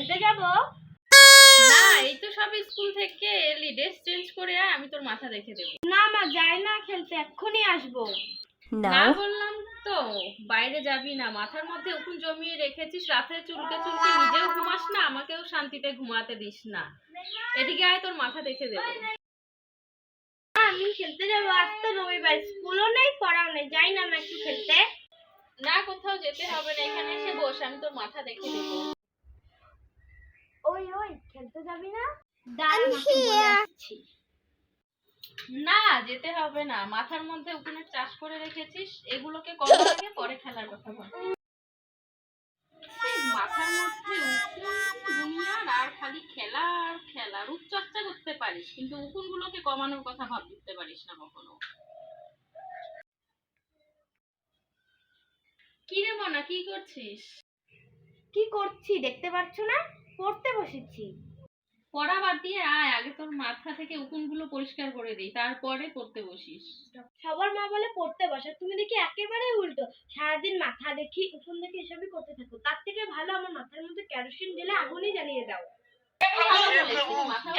খেলতে যাব না, এই তো সব স্কুল থেকে এলি, ড্রেস চেঞ্জ করে আয়, আমি তোর মাথা দেখে দেবো। না মা, যাই না খেলতে, এক্ষুনি আসবো। না বললাম তো, বাইরে যাবি না। মাথার মধ্যে উকুন জমিয়ে রেখেছিস, রাতে চুলকে চুলকে নিজেও ঘুমাস না, আমাকেও শান্তিতে ঘুমাতে দিস না। এদিকে আয়, তোর মাথা দেখে দেবো। আমি খেলতে যাব, আজ তো রবিবার, স্কুলও নেই, পড়াও নেই, যাই না আমি একটু খেলতে। না, কোথাও যেতে হবে না, এখানে এসে বস, আমি তোর মাথা দেখে দেবো। ওই ওই, খেলতে যাবি না? দাঁড়া, মাকে বলে আসছি। না, যেতে হবে না। মাথার মধ্যে উকুনের চাষ করে রেখেছিস, এগুলোকে করার আগে পরে খেলার কথা ভাব। মাথার মধ্যে উকুন দুনিয়ার, আর খালি খেলা আর খেলা। রূপচর্চা করতে পারিস, কিন্তু উকুন গুলোকে কমানোর কথা ভাবতে পারিস না কখনো। কি রে মনা, কি করছিস? কি করছি দেখতে পাচ্ছ না? পড়তে বসেছি। পড়া বাদ দিয়ে আয়, আগে তোর মাথা থেকে উকুন গুলো পরিষ্কার করে দিই, তারপরে পড়তে বসিস। সবার মা বলে পড়তে বসে, তুমি দেখি একেবারে উল্টো। সারাদিন মাথা দেখি, উকুন দেখি, এসবই করতে থাকো। তার থেকে ভালো আমার মাথার মধ্যে কেরোসিন ঢেলে আগুনই জ্বালিয়ে দাও। মাথা